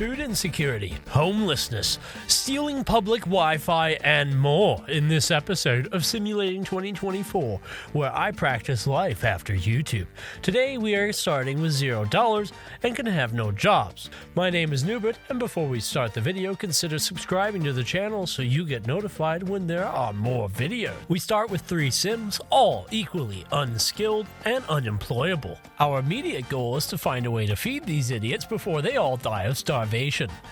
food insecurity, homelessness, stealing public Wi-Fi, and more in this episode of Simulating 2024, where I practice life after YouTube. Today we are starting with $0 and can have no jobs. My name is Noobert, and before we start the video, consider subscribing to the channel so you get notified when there are more videos. We start with 3 Sims, all equally unskilled and unemployable. Our immediate goal is to find a way to feed these idiots before they all die of starvation,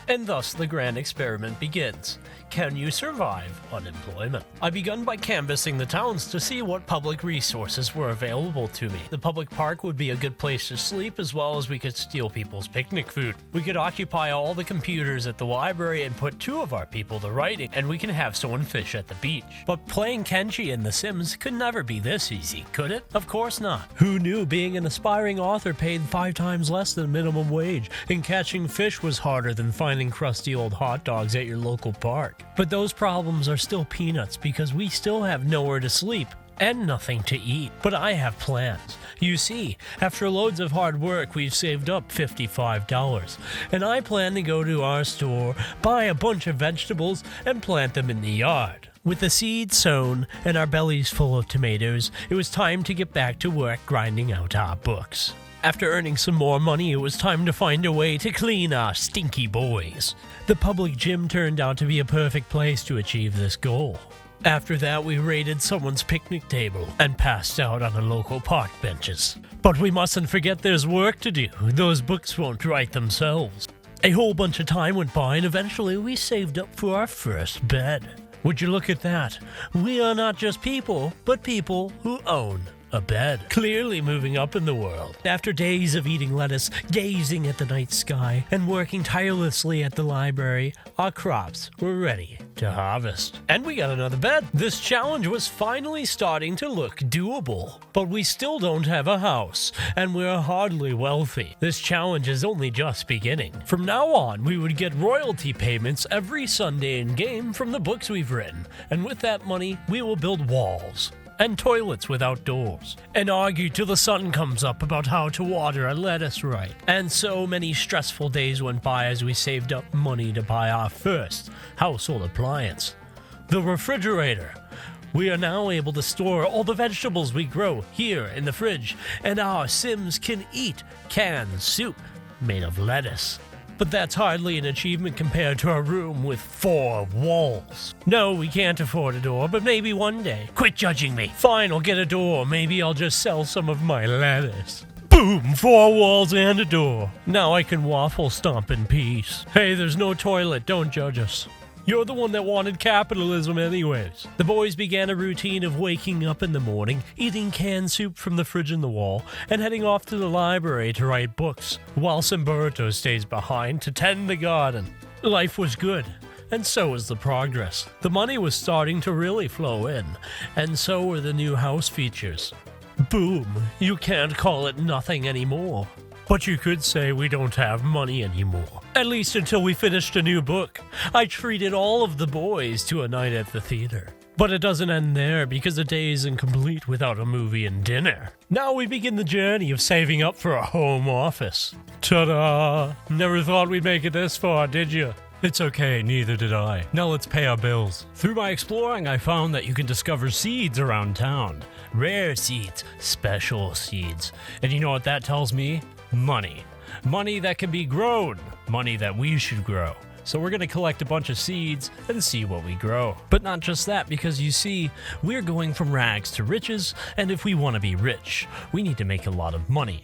and thus the grand experiment begins. Can you survive unemployment? I begun by canvassing the towns to see what public resources were available to me. The public park would be a good place to sleep, as well as we could steal people's picnic food. We could occupy all the computers at the library and put 2 of our people to writing, and we can have someone fish at the beach. But playing Kenji in The Sims could never be this easy, could it? Of course not. Who knew being an aspiring author paid 5 times less than minimum wage, and catching fish was harder than finding crusty old hot dogs at your local park? But those problems are still peanuts because we still have nowhere to sleep and nothing to eat. But I have plans. You see, after loads of hard work, we've saved up $55, and I plan to go to our store, buy a bunch of vegetables, and plant them in the yard. With the seeds sown and our bellies full of tomatoes, it was time to get back to work grinding out our books. After earning some more money, it was time to find a way to clean our stinky boys. The public gym turned out to be a perfect place to achieve this goal. After that, we raided someone's picnic table and passed out on the local park benches. But we mustn't forget there's work to do. Those books won't write themselves. A whole bunch of time went by, and eventually we saved up for our first bed. Would you look at that? We are not just people, but people who own a bed. Clearly moving up in the world. After days of eating lettuce, gazing at the night sky, and working tirelessly at the library, our crops were ready to harvest. And we got another bed. This challenge was finally starting to look doable. But we still don't have a house, and we're hardly wealthy. This challenge is only just beginning. From now on, we would get royalty payments every Sunday in-game from the books we've written, and with that money, we will build walls and toilets without doors, and argue till the sun comes up about how to water a lettuce right. And so many stressful days went by as we saved up money to buy our first household appliance, the refrigerator. We are now able to store all the vegetables we grow here in the fridge, and our Sims can eat canned soup made of lettuce. But that's hardly an achievement compared to a room with 4 walls. No, we can't afford a door, but maybe one day. Quit judging me. Fine, I'll get a door. Maybe I'll just sell some of my lettuce. Boom! 4 walls and a door. Now I can waffle stomp in peace. Hey, there's no toilet. Don't judge us. You're the one that wanted capitalism anyways. The boys began a routine of waking up in the morning, eating canned soup from the fridge in the wall, and heading off to the library to write books, while Simberto stays behind to tend the garden. Life was good, and so was the progress. The money was starting to really flow in, and so were the new house features. Boom, you can't call it nothing anymore. But you could say we don't have money anymore. At least until we finished a new book. I treated all of the boys to a night at the theater. But it doesn't end there, because the day isn't complete without a movie and dinner. Now we begin the journey of saving up for a home office. Ta-da! Never thought we'd make it this far, did you? It's okay, neither did I. Now let's pay our bills. Through my exploring, I found that you can discover seeds around town. Rare seeds, special seeds. And you know what that tells me? Money. Money that can be grown. Money that we should grow. So we're going to collect a bunch of seeds and see what we grow. But not just that, because you see, we're going from rags to riches, and if we want to be rich, we need to make a lot of money.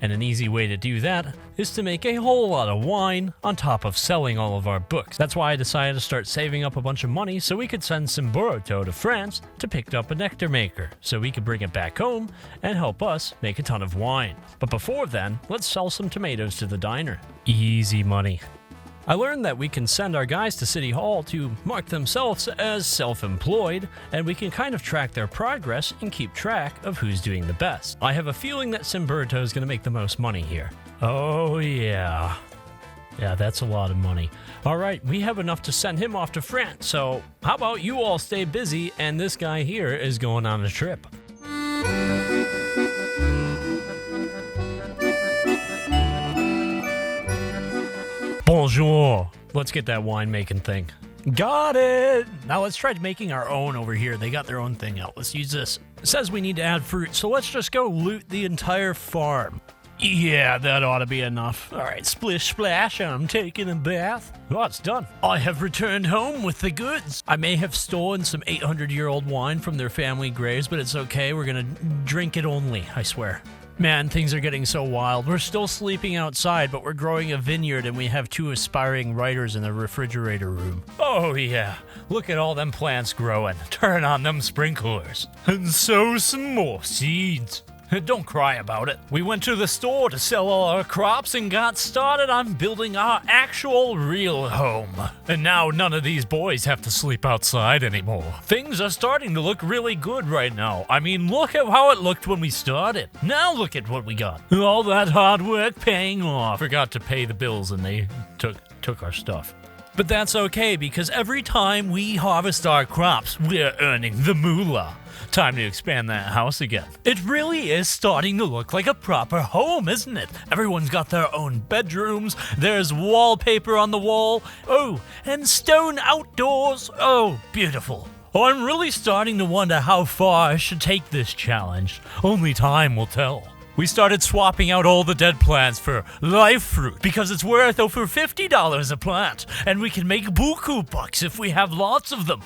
And an easy way to do that is to make a whole lot of wine on top of selling all of our books. That's why I decided to start saving up a bunch of money so we could send Simberto to France to pick up a nectar maker, so we could bring it back home and help us make a ton of wine. But before then, let's sell some tomatoes to the diner. Easy money. I learned that we can send our guys to City Hall to mark themselves as self-employed, and we can kind of track their progress and keep track of who's doing the best. I have a feeling that Simberto is going to make the most money here. Oh yeah. Yeah, that's a lot of money. All right, we have enough to send him off to France, so how about you all stay busy and this guy here is going on a trip. Bonjour. Let's get that wine-making thing. Got it! Now let's try making our own over here. They got their own thing out. Let's use this. It says we need to add fruit, so let's just go loot the entire farm. Yeah, that ought to be enough. Alright, splish splash, I'm taking a bath. Oh, it's done. I have returned home with the goods. I may have stolen some 800-year-old wine from their family graves, but it's okay. We're gonna drink it only, I swear. Man, things are getting so wild. We're still sleeping outside, but we're growing a vineyard and we have 2 aspiring writers in the refrigerator room. Oh yeah, look at all them plants growing. Turn on them sprinklers. And sow some more seeds. Don't cry about it. We went to the store to sell all our crops and got started on building our actual real home. And now none of these boys have to sleep outside anymore. Things are starting to look really good right now. I mean, look at how it looked when we started. Now look at what we got. All that hard work paying off. Forgot to pay the bills and they took our stuff. But that's okay because every time we harvest our crops, we're earning the moolah. Time to expand that house again. It really is starting to look like a proper home, isn't it? Everyone's got their own bedrooms, there's wallpaper on the wall, oh, and stone outdoors. Oh, beautiful. I'm really starting to wonder how far I should take this challenge. Only time will tell. We started swapping out all the dead plants for live fruit because it's worth over $50 a plant, and we can make buku bucks if we have lots of them.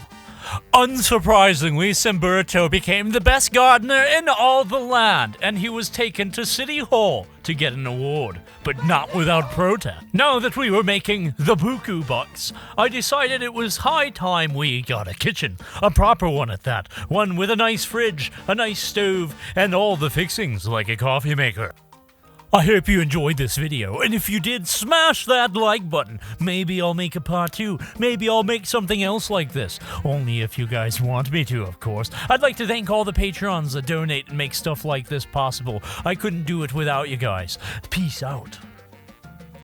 Unsurprisingly, Simberto became the best gardener in all the land, and he was taken to City Hall to get an award, but not without protest. Now that we were making the buku bucks, I decided it was high time we got a kitchen, a proper one at that, one with a nice fridge, a nice stove, and all the fixings like a coffee maker. I hope you enjoyed this video, and if you did, smash that like button. Maybe I'll make a part 2. Maybe I'll make something else like this. Only if you guys want me to, of course. I'd like to thank all the patrons that donate and make stuff like this possible. I couldn't do it without you guys. Peace out.